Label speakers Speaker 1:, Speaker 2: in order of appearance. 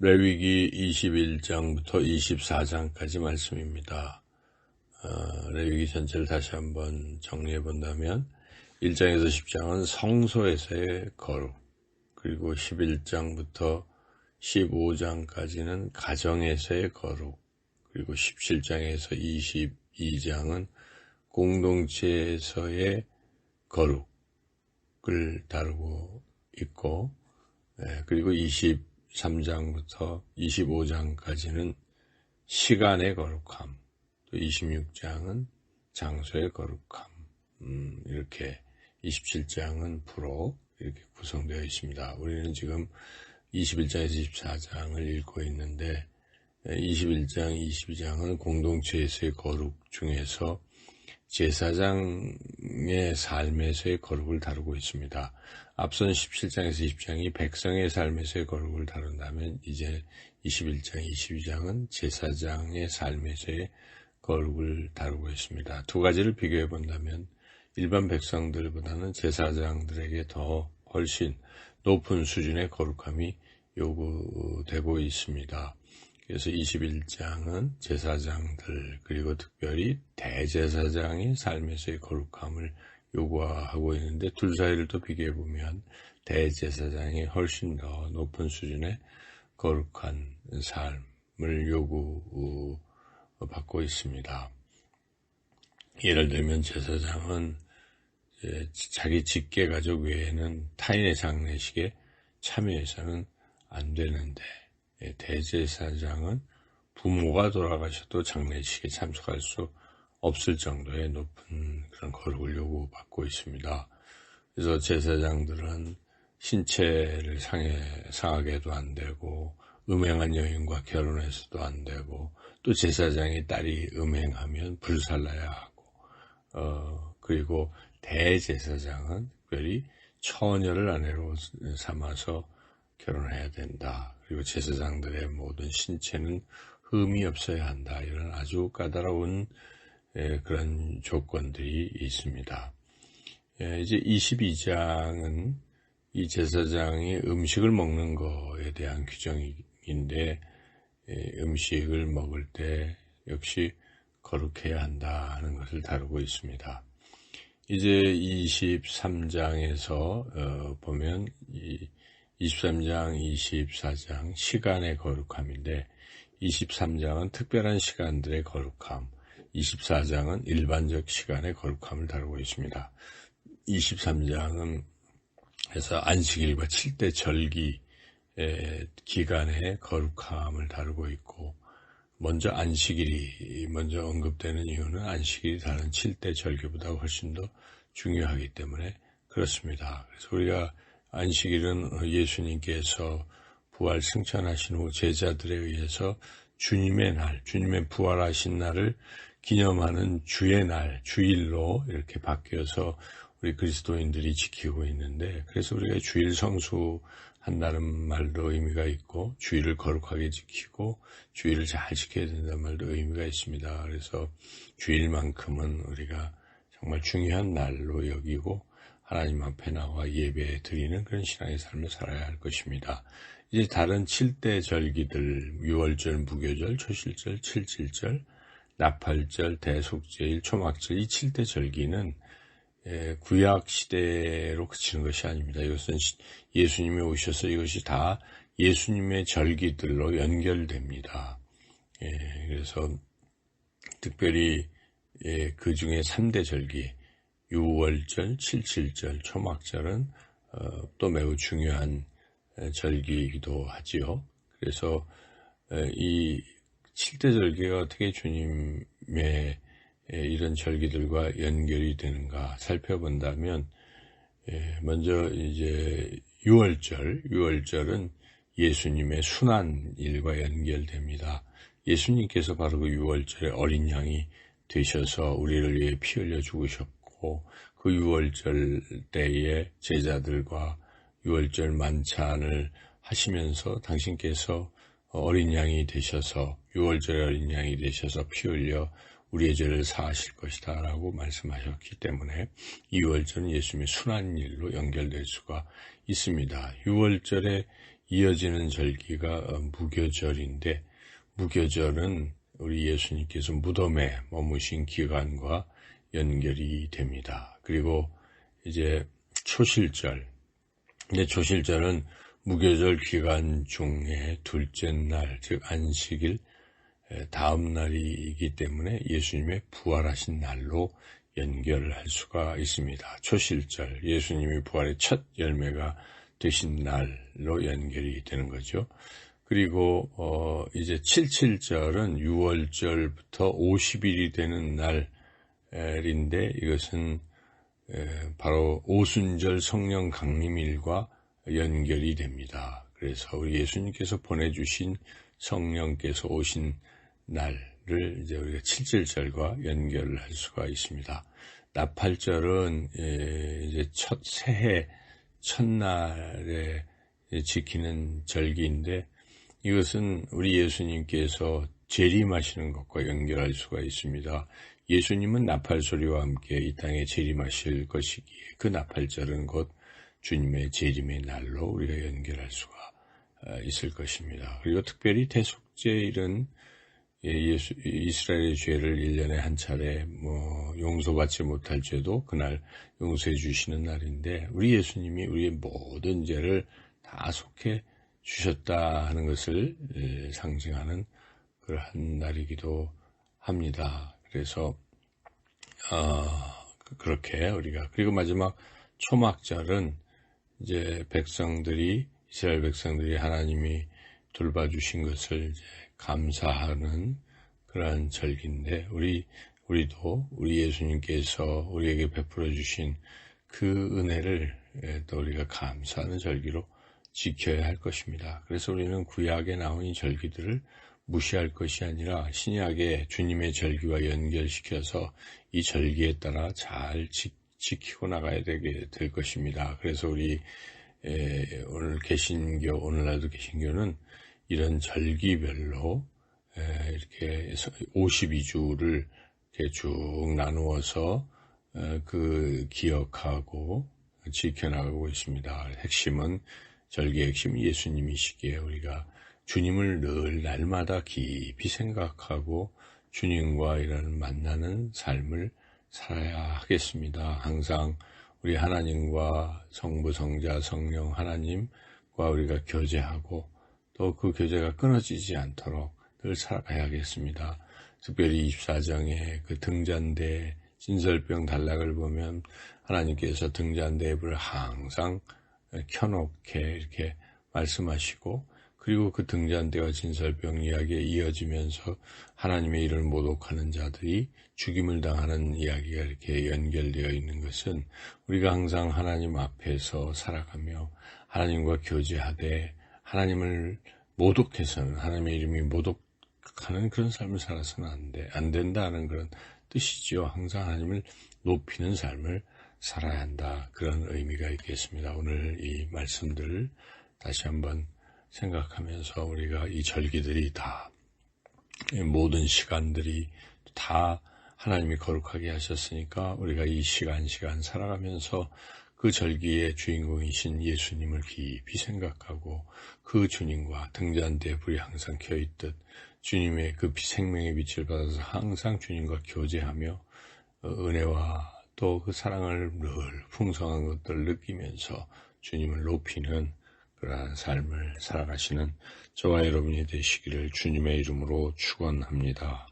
Speaker 1: 레위기 21장부터 24장까지 말씀입니다. 레위기 전체를 다시 한번 정리해 본다면 1장에서 10장은 성소에서의 거룩, 그리고 11장부터 15장까지는 가정에서의 거룩, 그리고 17장에서 22장은 공동체에서의 거룩을 다루고 있고, 그리고 23장부터 25장까지는 시간의 거룩함, 또 26장은 장소의 거룩함, 이렇게 27장은 부로 이렇게 구성되어 있습니다. 우리는 지금 21장에서 24장을 읽고 있는데 21장, 22장은 공동체에서의 거룩 중에서 제사장의 삶에서의 거룩을 다루고 있습니다. 앞선 17장에서 20장이 백성의 삶에서의 거룩을 다룬다면 이제 21장, 22장은 제사장의 삶에서의 거룩을 다루고 있습니다. 두 가지를 비교해 본다면 일반 백성들보다는 제사장들에게 더 훨씬 높은 수준의 거룩함이 요구되고 있습니다. 그래서 21장은 제사장들, 그리고 특별히 대제사장의 삶에서의 거룩함을 요구하고 있는데, 둘 사이를 또 비교해 보면 대제사장이 훨씬 더 높은 수준의 거룩한 삶을 요구받고 있습니다. 예를 들면 제사장은 자기 직계 가족 외에는 타인의 장례식에 참여해서는 안 되는데, 대제사장은 부모가 돌아가셔도 장례식에 참석할 수 없을 정도의 높은 그런 거룩을 요구받고 있습니다. 그래서 제사장들은 신체를 상하게도 안 되고, 음행한 여인과 결혼해서도 안 되고, 또 제사장의 딸이 음행하면 불살라야 하고, 그리고 대제사장은 특별히 처녀를 아내로 삼아서 결혼해야 된다. 그리고 제사장들의 모든 신체는 흠이 없어야 한다. 이런 아주 까다로운 그런 조건들이 있습니다. 이제 22장은 이 제사장이 음식을 먹는 것에 대한 규정인데, 음식을 먹을 때 역시 거룩해야 한다는 것을 다루고 있습니다. 이제 23장에서 보면 23장, 24장 시간의 거룩함인데, 23장은 특별한 시간들의 거룩함, 24장은 일반적 시간의 거룩함을 다루고 있습니다. 23장은 해서 안식일과 7대 절기 기간의 거룩함을 다루고 있고, 먼저 안식일이 먼저 언급되는 이유는 안식일이 다른 7대 절기보다 훨씬 더 중요하기 때문에 그렇습니다. 그래서 우리가 안식일은 예수님께서 부활 승천하신 후 제자들에 의해서 주님의 날, 주님의 부활하신 날을 기념하는 주의 날, 주일로 이렇게 바뀌어서 우리 그리스도인들이 지키고 있는데, 그래서 우리가 주일 성수한다는 말도 의미가 있고, 주일을 거룩하게 지키고 주일을 잘 지켜야 된다는 말도 의미가 있습니다. 그래서 주일만큼은 우리가 정말 중요한 날로 여기고 하나님 앞에 나와 예배 드리는 그런 신앙의 삶을 살아야 할 것입니다. 이제 다른 7대 절기들, 유월절, 무교절, 초실절, 칠칠절, 나팔절, 대속제일, 초막절, 이 7대 절기는 구약 시대로 그치는 것이 아닙니다. 이것은 예수님이 오셔서 이것이 다 예수님의 절기들로 연결됩니다. 그래서 특별히 그 중에 3대 절기, 유월절, 칠칠절, 초막절은 또 매우 중요한 절기이기도 하지요. 그래서 이 7대 절기가 어떻게 주님의 이런 절기들과 연결이 되는가 살펴본다면, 먼저 이제 유월절은 예수님의 순환일과 연결됩니다. 예수님께서 바로 그 유월절에 어린 양이 되셔서 우리를 위해 피 흘려 죽으셨고, 그 유월절 때에 제자들과 유월절 만찬을 하시면서 당신께서 어린 양이 되셔서, 유월절에 어린 양이 되셔서 피 흘려 우리의 죄를 사하실 것이다 라고 말씀하셨기 때문에 유월절은 예수님의 순환일로 연결될 수가 있습니다. 유월절에 이어지는 절기가 무교절인데, 무교절은 우리 예수님께서 무덤에 머무신 기간과 연결이 됩니다. 그리고 이제 초실절. 근데 초실절은 무교절 기간 중에 둘째 날, 즉 안식일 다음 날이기 때문에 예수님의 부활하신 날로 연결할 수가 있습니다. 초실절, 예수님이 부활의 첫 열매가 되신 날로 연결이 되는 거죠. 그리고 이제 77절은 6월절부터 50일이 되는 날인데, 이것은 바로 오순절 성령 강림일과 연결이 됩니다. 그래서 우리 예수님께서 보내주신 성령께서 오신 날을 이제 우리가 77절과 연결을 할 수가 있습니다. 나팔절은 이제 새해 첫날에 지키는 절기인데, 이것은 우리 예수님께서 재림하시는 것과 연결할 수가 있습니다. 예수님은 나팔 소리와 함께 이 땅에 재림하실 것이기에 그 나팔절은 곧 주님의 재림의 날로 우리가 연결할 수가 있을 것입니다. 그리고 특별히 대속죄일은 이스라엘의 죄를 1년에 한 차례 용서받지 못할 죄도 그날 용서해 주시는 날인데, 우리 예수님이 우리의 모든 죄를 다 속해 주셨다 하는 것을 상징하는 그러한 날이기도 합니다. 그래서 그렇게 우리가, 그리고 마지막 초막절은 이제 이스라엘 백성들이 하나님이 돌봐주신 것을 이제 감사하는 그러한 절기인데, 우리도 우리 예수님께서 우리에게 베풀어 주신 그 은혜를 또 우리가 감사하는 절기로 지켜야 할 것입니다. 그래서 우리는 구약에 나온 이 절기들을 무시할 것이 아니라 신약의 주님의 절기와 연결시켜서 이 절기에 따라 잘 지키고 나가야 될 것입니다. 그래서 우리 오늘날도 개신교는 이런 절기별로 이렇게 52주를 이렇게 쭉 나누어서 기억하고 지켜나가고 있습니다. 절기의 핵심 예수님이시기에 우리가 주님을 늘 날마다 깊이 생각하고 주님과 이런 만나는 삶을 살아야 하겠습니다. 항상 우리 하나님과 성부, 성자, 성령 하나님과 우리가 교제하고 또 그 교제가 끊어지지 않도록 늘 살아가야겠습니다. 특별히 24장의 그 등잔대 진설병 단락을 보면 하나님께서 등잔대의 불을 항상 켜놓게 이렇게 말씀하시고, 그리고 그 등잔대와 진설병 이야기에 이어지면서 하나님의 일을 모독하는 자들이 죽임을 당하는 이야기가 이렇게 연결되어 있는 것은, 우리가 항상 하나님 앞에서 살아가며 하나님과 교제하되 하나님을 모독해서는, 하나님의 이름이 모독하는 그런 삶을 살아서는 안 된다는 그런 뜻이지요. 항상 하나님을 높이는 삶을 살아야 한다, 그런 의미가 있겠습니다. 오늘 이 말씀들을 다시 한번 생각하면서 우리가 이 절기들이 다, 모든 시간들이 다 하나님이 거룩하게 하셨으니까 우리가 이 시간 살아가면서 그 절기의 주인공이신 예수님을 깊이 생각하고 그 주님과 등잔대에 불이 항상 켜있듯 주님의 그 생명의 빛을 받아서 항상 주님과 교제하며 은혜와 또 그 사랑을 늘 풍성한 것들을 느끼면서 주님을 높이는 그러한 삶을 살아가시는 저와 여러분이 되시기를 주님의 이름으로 축원합니다.